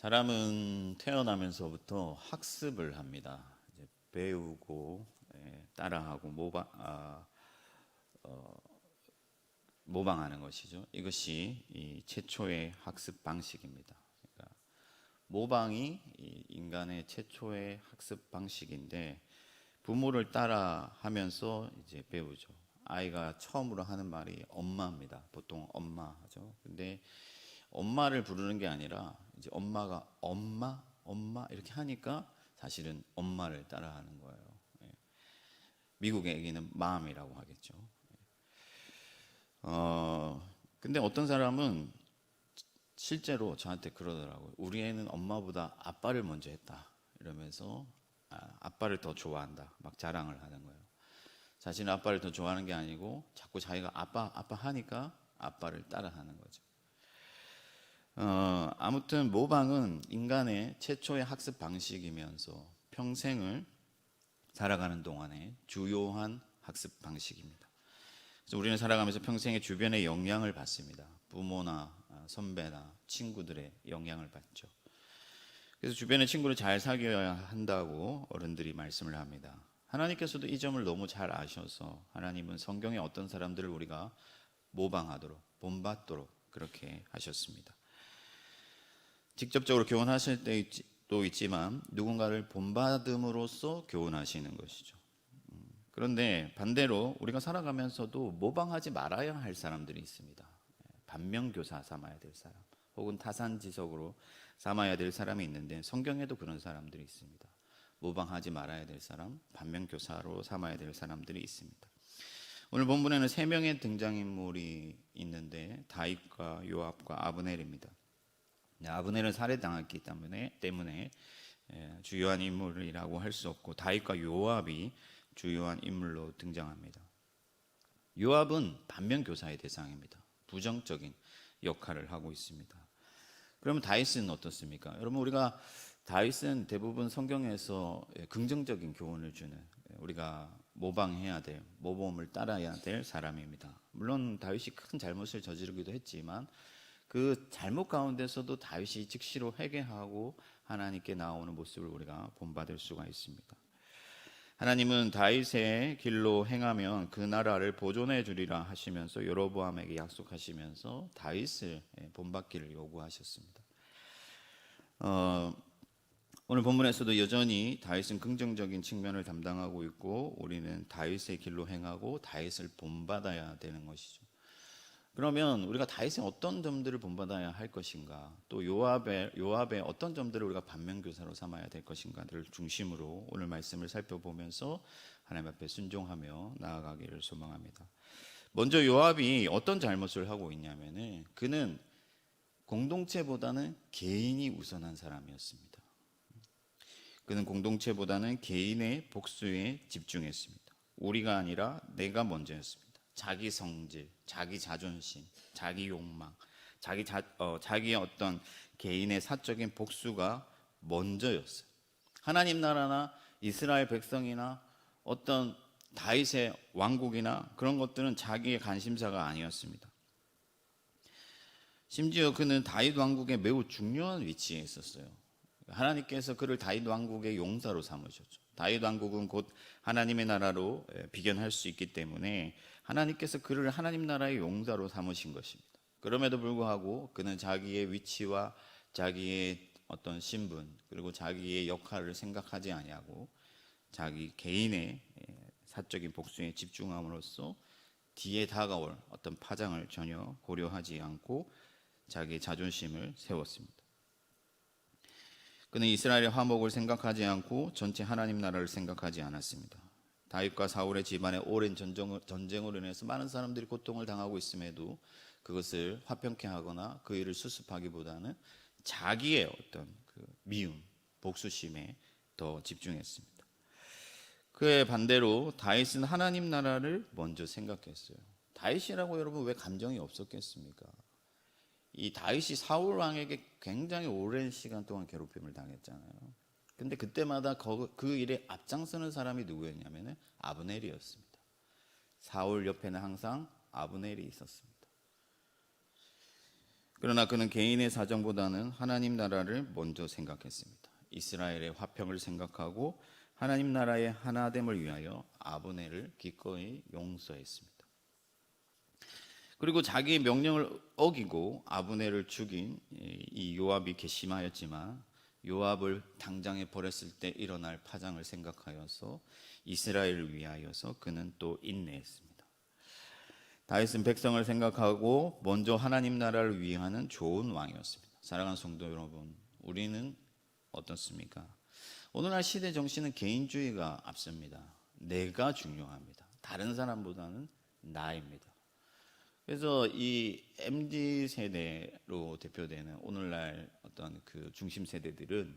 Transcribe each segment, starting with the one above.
사람은 태어나면서부터 학습을 합니다. 이제 배우고 따라하고 모방하는 것이죠. 이것이 이 최초의 학습 방식입니다. 그러니까 모방이 이 인간의 최초의 학습 방식인데 부모를 따라하면서 이제 배우죠. 아이가 처음으로 하는 말이 엄마입니다. 보통 엄마 하죠. 근데 엄마를 부르는 게 아니라 이제 엄마가 엄마 이렇게 하니까 사실은 엄마를 따라하는 거예요. 미국의 애기는 맘이라고 하겠죠. 근데 어떤 사람은 실제로 저한테 그러더라고요. 우리 애는 엄마보다 아빠를 먼저 했다. 이러면서 아빠를 더 좋아한다. 막 자랑을 하는 거예요. 자신은 아빠를 더 좋아하는 게 아니고 자꾸 자기가 아빠 하니까 아빠를 따라하는 거죠. 아무튼 모방은 인간의 최초의 학습 방식이면서 평생을 살아가는 동안에 주요한 학습 방식입니다. 그래서 우리는 살아가면서 평생의 주변의 영향을 받습니다. 부모나 선배나 친구들의 영향을 받죠. 그래서 주변의 친구를 잘 사귀어야 한다고 어른들이 말씀을 합니다. 하나님께서도 이 점을 너무 잘 아셔서 하나님은 성경의 어떤 사람들을 우리가 모방하도록 본받도록 그렇게 하셨습니다. 직접적으로 교훈하실 때도 있지만 누군가를 본받음으로써 교훈하시는 것이죠. 그런데 반대로 우리가 살아가면서도 모방하지 말아야 할 사람들이 있습니다. 반면교사 삼아야 될 사람 혹은 타산지석으로 삼아야 될 사람이 있는데 성경에도 그런 사람들이 있습니다. 모방하지 말아야 될 사람, 반면교사로 삼아야 될 사람들이 있습니다. 오늘 본문에는 세 명의 등장인물이 있는데 다윗과 요압과 아브넬입니다. 아브넬은 살해당했기 때문에 주요한 인물이라고 할 수 없고 다윗과 요압이 주요한 인물로 등장합니다. 요압은 반면교사의 대상입니다. 부정적인 역할을 하고 있습니다. 그러면 다윗은 어떻습니까? 여러분 우리가 다윗은 대부분 성경에서 긍정적인 교훈을 주는 우리가 모방해야 될 모범을 따라야 될 사람입니다. 물론 다윗이 큰 잘못을 저지르기도 했지만 그 잘못 가운데서도 다윗이 즉시로 회개하고 하나님께 나오는 모습을 우리가 본받을 수가 있습니다. 하나님은 다윗의 길로 행하면 그 나라를 보존해 주리라 하시면서 여로보암에게 약속하시면서 다윗을 본받기를 요구하셨습니다. 오늘 본문에서도 여전히 다윗은 긍정적인 측면을 담당하고 있고 우리는 다윗의 길로 행하고 다윗을 본받아야 되는 것이죠. 그러면 우리가 다윗의 어떤 점들을 본받아야 할 것인가, 또 요압의 어떤 점들을 우리가 반면교사로 삼아야 될 것인가를 중심으로 오늘 말씀을 살펴보면서 하나님 앞에 순종하며 나아가기를 소망합니다. 먼저 요압이 어떤 잘못을 하고 있냐면은 그는 공동체보다는 개인이 우선한 사람이었습니다. 그는 공동체보다는 개인의 복수에 집중했습니다. 우리가 아니라 내가 먼저였습니다. 자기 성질, 자기 자존심, 자기 욕망, 자기의 어떤 개인의 사적인 복수가 먼저였어요. 하나님 나라나 이스라엘 백성이나 어떤 다윗의 왕국이나 그런 것들은 자기의 관심사가 아니었습니다. 심지어 그는 다윗 왕국의 매우 중요한 위치에 있었어요. 하나님께서 그를 다윗 왕국의 용사로 삼으셨죠. 다윗 왕국은 곧 하나님의 나라로 비견할 수 있기 때문에 하나님께서 그를 하나님 나라의 용사로 삼으신 것입니다. 그럼에도 불구하고 그는 자기의 위치와 자기의 어떤 신분 그리고 자기의 역할을 생각하지 아니하고 자기 개인의 사적인 복수에 집중함으로써 뒤에 다가올 어떤 파장을 전혀 고려하지 않고 자기의 자존심을 세웠습니다. 그는 이스라엘의 화목을 생각하지 않고 전체 하나님 나라를 생각하지 않았습니다. 다윗과 사울의 집안의 오랜 전쟁으로 인해서 많은 사람들이 고통을 당하고 있음에도 그것을 화평케 하거나 그 일을 수습하기보다는 자기의 어떤 그 미움, 복수심에 더 집중했습니다. 그에 반대로 다윗은 하나님 나라를 먼저 생각했어요. 다윗이라고 여러분 왜 감정이 없었겠습니까? 이 다윗이 사울 왕에게 굉장히 오랜 시간 동안 괴롭힘을 당했잖아요. 근데 그때마다 그 일에 앞장서는 사람이 누구였냐면 아브넬이었습니다. 사울 옆에는 항상 아브넬이 있었습니다. 그러나 그는 개인의 사정보다는 하나님 나라를 먼저 생각했습니다. 이스라엘의 화평을 생각하고 하나님 나라의 하나됨을 위하여 아브넬을 기꺼이 용서했습니다. 그리고 자기의 명령을 어기고 아브넬을 죽인 이 요압이 괘씸하였지만 요압을 당장에 버렸을 때 일어날 파장을 생각하여서 이스라엘을 위하여서 그는 또 인내했습니다. 다윗은 백성을 생각하고 먼저 하나님 나라를 위하는 좋은 왕이었습니다. 사랑하는 성도 여러분, 우리는 어떻습니까? 오늘날 시대 정신은 개인주의가 앞섭니다. 내가 중요합니다. 다른 사람보다는 나입니다. 그래서 이 MZ 세대로 대표되는 오늘날 어떤 그 중심 세대들은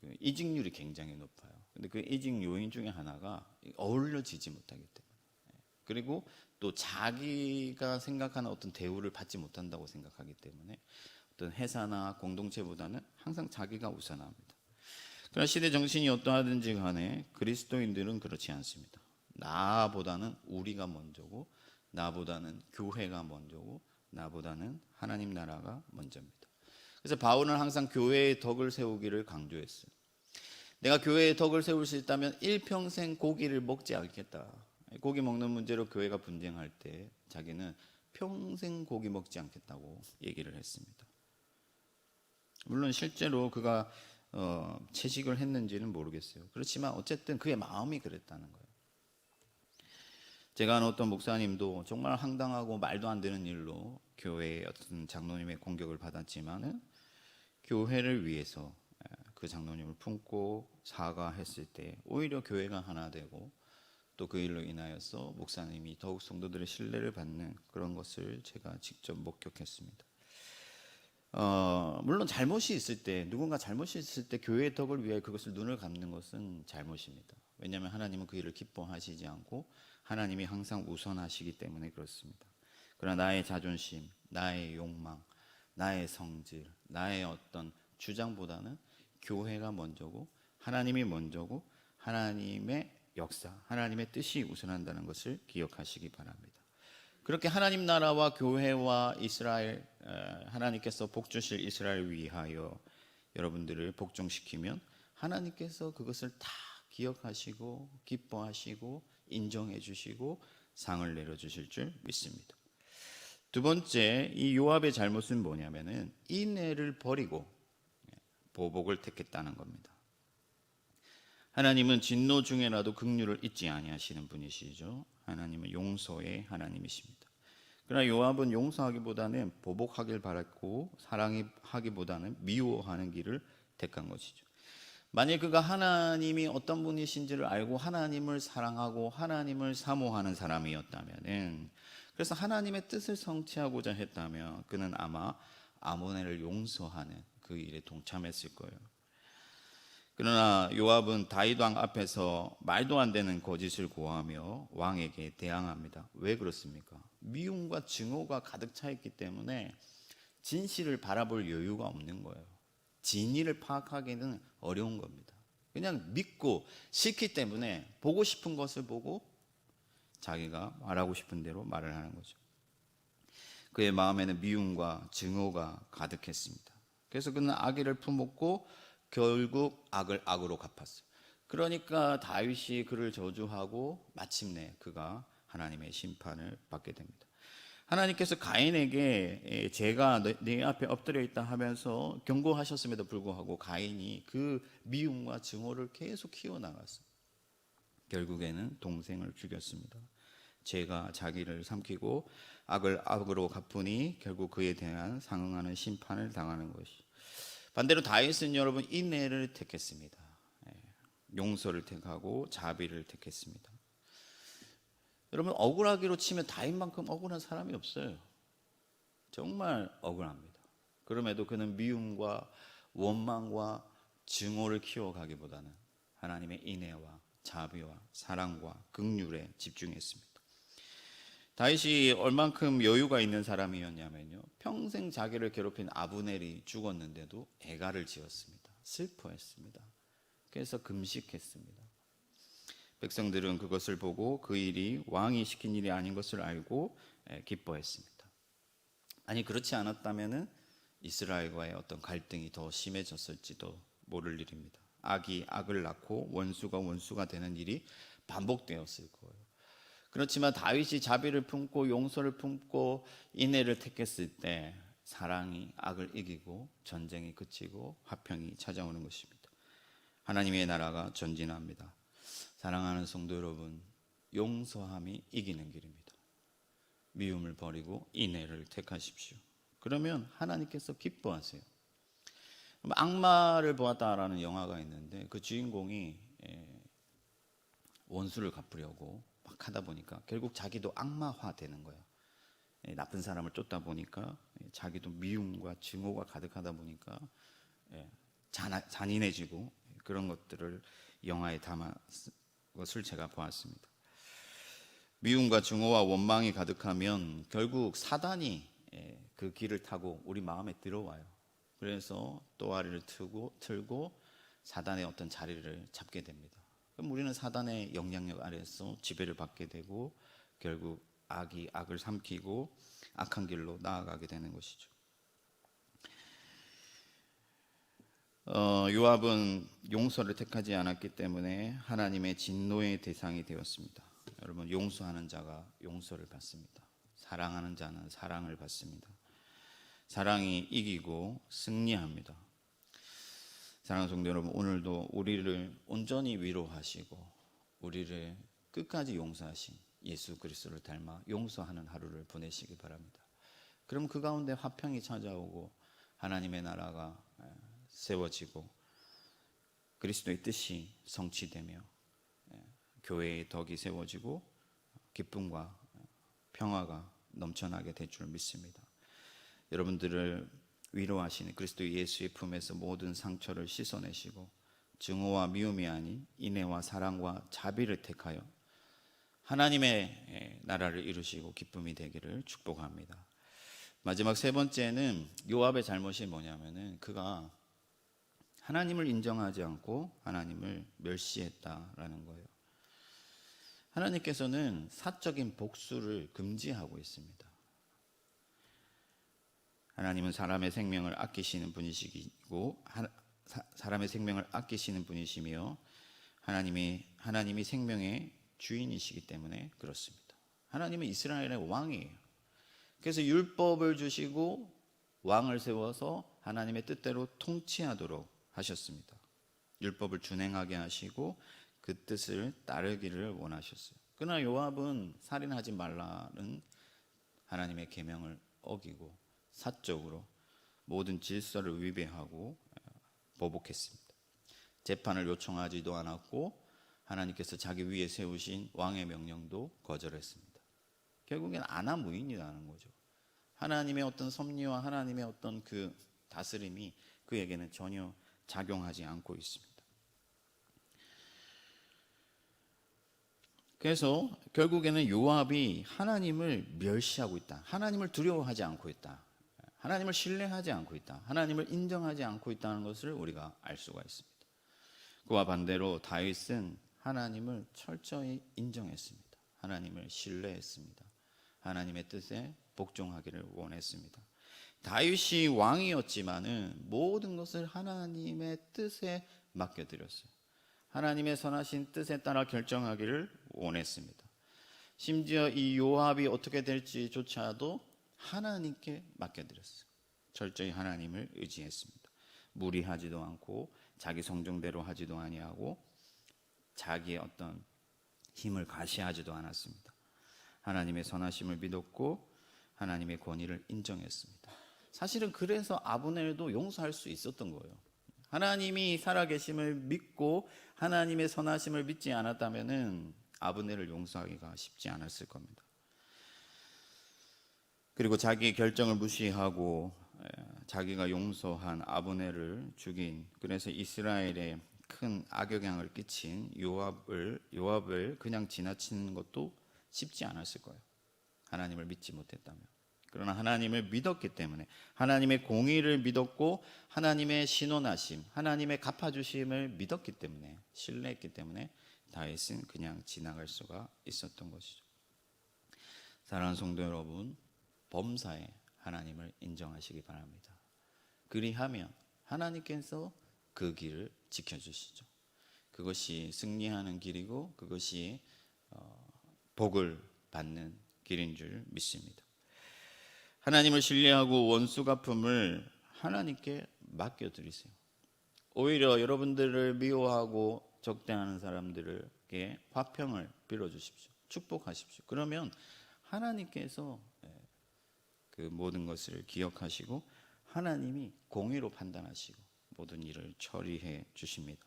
그 이직률이 굉장히 높아요. 근데 그 이직 요인 중에 하나가 어울려지지 못하기 때문에, 그리고 또 자기가 생각하는 어떤 대우를 받지 못한다고 생각하기 때문에 어떤 회사나 공동체보다는 항상 자기가 우선합니다. 그러나 시대 정신이 어떠하든지 간에 그리스도인들은 그렇지 않습니다. 나보다는 우리가 먼저고, 나보다는 교회가 먼저고, 나보다는 하나님 나라가 먼저입니다. 그래서 바울은 항상 교회의 덕을 세우기를 강조했어요. 내가 교회의 덕을 세울 수 있다면 일평생 고기를 먹지 않겠다. 고기 먹는 문제로 교회가 분쟁할 때 자기는 평생 고기 먹지 않겠다고 얘기를 했습니다. 물론 실제로 그가 채식을 했는지는 모르겠어요. 그렇지만 어쨌든 그의 마음이 그랬다는 거예요. 제가 아는 어떤 목사님도 정말 황당하고 말도 안 되는 일로 교회의 어떤 장로님의 공격을 받았지만은 교회를 위해서 그 장로님을 품고 사과했을 때 오히려 교회가 하나 되고 또 그 일로 인하여서 목사님이 더욱 성도들의 신뢰를 받는 그런 것을 제가 직접 목격했습니다. 물론 잘못이 있을 때, 누군가 잘못이 있을 때 교회의 덕을 위해 그것을 눈을 감는 것은 잘못입니다. 왜냐하면 하나님은 그 일을 기뻐하시지 않고 하나님이 항상 우선하시기 때문에 그렇습니다. 그러나 나의 자존심, 나의 욕망, 나의 성질, 나의 어떤 주장보다는 교회가 먼저고 하나님이 먼저고 하나님의 역사, 하나님의 뜻이 우선한다는 것을 기억하시기 바랍니다. 그렇게 하나님 나라와 교회와 이스라엘, 하나님께서 복 주실 이스라엘 위하여 여러분들을 복종시키면 하나님께서 그것을 다 기억하시고 기뻐하시고 인정해 주시고 상을 내려주실 줄 믿습니다. 두 번째, 이 요압의 잘못은 뭐냐면은 인애를 버리고 보복을 택했다는 겁니다. 하나님은 진노 중에라도 긍휼을 잊지 아니하시는 분이시죠. 하나님은 용서의 하나님이십니다. 그러나 요압은 용서하기보다는 보복하길 바랐고 사랑하기보다는 미워하는 길을 택한 것이죠. 만약 그가 하나님이 어떤 분이신지를 알고 하나님을 사랑하고 하나님을 사모하는 사람이었다면, 그래서 하나님의 뜻을 성취하고자 했다면 그는 아마 아모넬을 용서하는 그 일에 동참했을 거예요. 그러나 요압은 다윗 왕 앞에서 말도 안 되는 거짓을 고하며 왕에게 대항합니다. 왜 그렇습니까? 미움과 증오가 가득 차 있기 때문에 진실을 바라볼 여유가 없는 거예요. 진위를 파악하기는 어려운 겁니다. 그냥 믿고 싫기 때문에 보고 싶은 것을 보고 자기가 말하고 싶은 대로 말을 하는 거죠. 그의 마음에는 미움과 증오가 가득했습니다. 그래서 그는 악의를 품었고 결국 악을 악으로 갚았어요. 그러니까 다윗이 그를 저주하고 마침내 그가 하나님의 심판을 받게 됩니다. 하나님께서 가인에게 죄가 네 앞에 엎드려 있다 하면서 경고하셨음에도 불구하고 가인이 그 미움과 증오를 계속 키워나갔어요. 결국에는 동생을 죽였습니다. 죄가 자기를 삼키고 악을 악으로 갚으니 결국 그에 대한 상응하는 심판을 당하는 것이. 반대로 다윗은 여러분 인애를 택했습니다. 용서를 택하고 자비를 택했습니다. 여러분 억울하기로 치면 다윗만큼 억울한 사람이 없어요. 정말 억울합니다. 그럼에도 그는 미움과 원망과 증오를 키워가기보다는 하나님의 인애와 자비와 사랑과 긍휼에 집중했습니다. 다윗이 얼만큼 여유가 있는 사람이었냐면요, 평생 자기를 괴롭힌 아브넬이 죽었는데도 애가를 지었습니다. 슬퍼했습니다. 그래서 금식했습니다. 백성들은 그것을 보고 그 일이 왕이 시킨 일이 아닌 것을 알고 기뻐했습니다. 아니 그렇지 않았다면은 이스라엘과의 어떤 갈등이 더 심해졌을지도 모를 일입니다. 악이 악을 낳고 원수가 원수가 되는 일이 반복되었을 거예요. 그렇지만 다윗이 자비를 품고 용서를 품고 인애를 택했을 때 사랑이 악을 이기고 전쟁이 그치고 화평이 찾아오는 것입니다. 하나님의 나라가 전진합니다. 사랑하는 성도 여러분, 용서함이 이기는 길입니다. 미움을 버리고 인애를 택하십시오. 그러면 하나님께서 기뻐하세요. 악마를 보았다라는 영화가 있는데 그 주인공이 원수를 갚으려고 막 하다 보니까 결국 자기도 악마화 되는 거예요. 나쁜 사람을 쫓다 보니까 자기도 미움과 증오가 가득하다 보니까 잔인해지고 그런 것들을 영화에 담아 것을 제가 보았습니다. 미움과 증오와 원망이 가득하면 결국 사단이 그 길을 타고 우리 마음에 들어와요. 그래서 또아리를 틀고 사단의 어떤 자리를 잡게 됩니다. 그럼 우리는 사단의 영향력 아래서 지배를 받게 되고 결국 악이 악을 삼키고 악한 길로 나아가게 되는 것이죠. 요압은 용서를 택하지 않았기 때문에 하나님의 진노의 대상이 되었습니다. 여러분, 용서하는 자가 용서를 받습니다. 사랑하는 자는 사랑을 받습니다. 사랑이 이기고 승리합니다. 사랑하는 성도 여러분, 오늘도 우리를 온전히 위로하시고 우리를 끝까지 용서하신 예수 그리스도를 닮아 용서하는 하루를 보내시기 바랍니다. 그럼 그 가운데 화평이 찾아오고 하나님의 나라가 세워지고 그리스도의 뜻이 성취되며 교회의 덕이 세워지고 기쁨과 평화가 넘쳐나게 될 줄 믿습니다. 여러분들을 위로하시는 그리스도 예수의 품에서 모든 상처를 씻어내시고 증오와 미움이 아닌 인애와 사랑과 자비를 택하여 하나님의 나라를 이루시고 기쁨이 되기를 축복합니다. 마지막 세 번째는 요압의 잘못이 뭐냐면은 그가 하나님을 인정하지 않고 하나님을 멸시했다라는 거예요. 하나님께서는 사적인 복수를 금지하고 있습니다. 하나님은 사람의 생명을 아끼시는 분이시고 사람의 생명을 아끼시는 분이시며 하나님이 생명의 주인이시기 때문에 그렇습니다. 하나님은 이스라엘의 왕이에요. 그래서 율법을 주시고 왕을 세워서 하나님의 뜻대로 통치하도록 하셨습니다. 율법을 준행하게 하시고 그 뜻을 따르기를 원하셨어요. 그러나 요압은 살인하지 말라는 하나님의 계명을 어기고 사적으로 모든 질서를 위배하고 보복했습니다. 재판을 요청하지도 않았고 하나님께서 자기 위에 세우신 왕의 명령도 거절했습니다. 결국엔 아나무인이라는 거죠. 하나님의 어떤 섭리와 하나님의 어떤 그 다스림이 그에게는 전혀 작용하지 않고 있습니다. 그래서 결국에는 요압이 하나님을 멸시하고 있다. 하나님을 두려워하지 않고 있다. 하나님을 신뢰하지 않고 있다. 하나님을 인정하지 않고 있다는 것을 우리가 알 수가 있습니다. 그와 반대로 다윗은 하나님을 철저히 인정했습니다. 하나님을 신뢰했습니다. 하나님의 뜻에 복종하기를 원했습니다. 다윗이 왕이었지만은 모든 것을 하나님의 뜻에 맡겨드렸어요. 하나님의 선하신 뜻에 따라 결정하기를 원했습니다. 심지어 이 요압이 어떻게 될지조차도 하나님께 맡겨드렸어요. 철저히 하나님을 의지했습니다. 무리하지도 않고 자기 성정대로 하지도 아니하고 자기의 어떤 힘을 과시하지도 않았습니다. 하나님의 선하심을 믿었고 하나님의 권위를 인정했습니다. 사실은 그래서 아브넬도 용서할 수 있었던 거예요. 하나님이 살아계심을 믿고 하나님의 선하심을 믿지 않았다면은 아브넬을 용서하기가 쉽지 않았을 겁니다. 그리고 자기의 결정을 무시하고 자기가 용서한 아브넬을 죽인, 그래서 이스라엘에 큰 악영향을 끼친 요압을 그냥 지나치는 것도 쉽지 않았을 거예요. 하나님을 믿지 못했다면. 그러나 하나님을 믿었기 때문에, 하나님의 공의를 믿었고 하나님의 신원하심, 하나님의 갚아주심을 믿었기 때문에, 신뢰했기 때문에 다윗은 그냥 지나갈 수가 있었던 것이죠. 사랑하는 성도 여러분, 범사에 하나님을 인정하시기 바랍니다. 그리하면 하나님께서 그 길을 지켜주시죠. 그것이 승리하는 길이고 그것이 복을 받는 길인 줄 믿습니다. 하나님을 신뢰하고 원수 갚음을 하나님께 맡겨드리세요. 오히려 여러분들을 미워하고 적대하는 사람들에게 화평을 빌어주십시오. 축복하십시오. 그러면 하나님께서 그 모든 것을 기억하시고 하나님이 공의로 판단하시고 모든 일을 처리해 주십니다.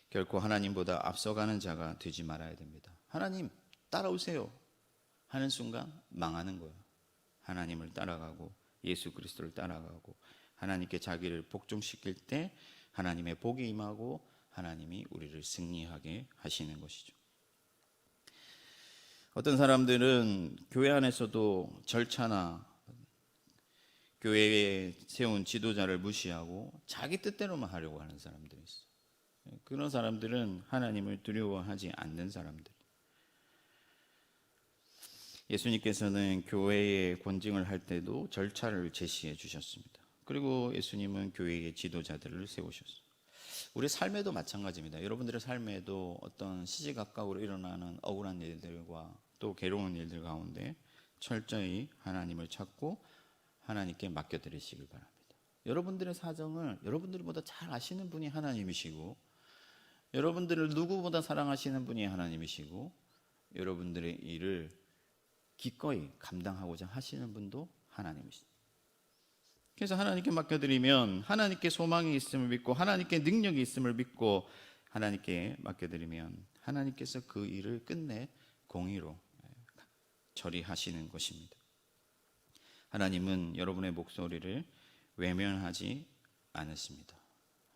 결코 하나님보다 앞서가는 자가 되지 말아야 됩니다. 하나님 따라오세요 하는 순간 망하는 거예요. 하나님을 따라가고 예수 그리스도를 따라가고 하나님께 자기를 복종시킬 때 하나님의 복이 임하고 하나님이 우리를 승리하게 하시는 것이죠. 어떤 사람들은 교회 안에서도 절차나 교회에 세운 지도자를 무시하고 자기 뜻대로만 하려고 하는 사람들이 있어요. 그런 사람들은 하나님을 두려워하지 않는 사람들. 예수님께서는 교회의 권징을 할 때도 절차를 제시해 주셨습니다. 그리고 예수님은 교회의 지도자들을 세우셨어요. 우리 삶에도 마찬가지입니다. 여러분들의 삶에도 어떤 시시각각으로 일어나는 억울한 일들과 또 괴로운 일들 가운데 철저히 하나님을 찾고 하나님께 맡겨드리시길 바랍니다. 여러분들의 사정을 여러분들보다 잘 아시는 분이 하나님이시고 여러분들을 누구보다 사랑하시는 분이 하나님이시고 여러분들의 일을 기꺼이 감당하고자 하시는 분도 하나님이십니다. 그래서 하나님께 맡겨드리면 하나님께 소망이 있음을 믿고 하나님께 능력이 있음을 믿고 하나님께 맡겨드리면 하나님께서 그 일을 끝내 공의로 처리하시는 것입니다. 하나님은 여러분의 목소리를 외면하지 않으십니다.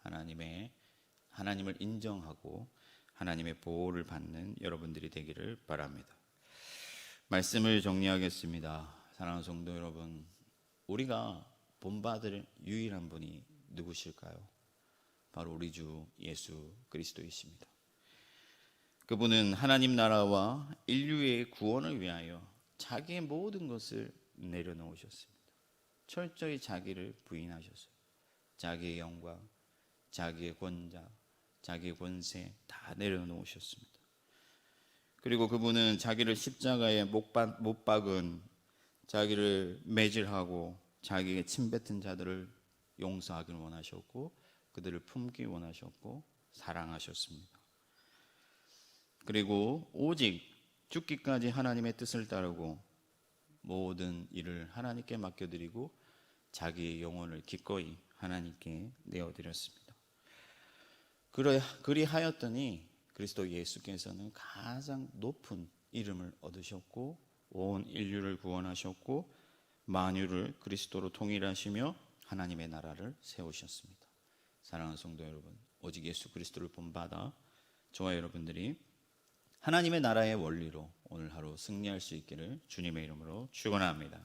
하나님을 인정하고 하나님의 보호를 받는 여러분들이 되기를 바랍니다. 말씀을 정리하겠습니다. 사랑하는 성도 여러분, 우리가 본받을 유일한 분이 누구실까요? 바로 우리 주 예수 그리스도이십니다. 그분은 하나님 나라와 인류의 구원을 위하여 자기의 모든 것을 내려놓으셨습니다. 철저히 자기를 부인하셨어요. 자기의 영광, 자기의 권자, 자기의 권세 다 내려놓으셨습니다. 그리고 그분은 자기를 십자가에 못 박은 자기를 매질하고 자기의 침뱉은 자들을 용서하기를 원하셨고 그들을 품기 원하셨고 사랑하셨습니다. 그리고 오직 죽기까지 하나님의 뜻을 따르고 모든 일을 하나님께 맡겨드리고 자기의 영혼을 기꺼이 하나님께 내어드렸습니다. 그리하였더니 그리스도 예수께서는 가장 높은 이름을 얻으셨고 온 인류를 구원하셨고 만유를 그리스도로 통일하시며 하나님의 나라를 세우셨습니다. 사랑하는 성도 여러분, 오직 예수 그리스도를 본받아 저와 여러분들이 하나님의 나라의 원리로 오늘 하루 승리할 수 있기를 주님의 이름으로 축원합니다.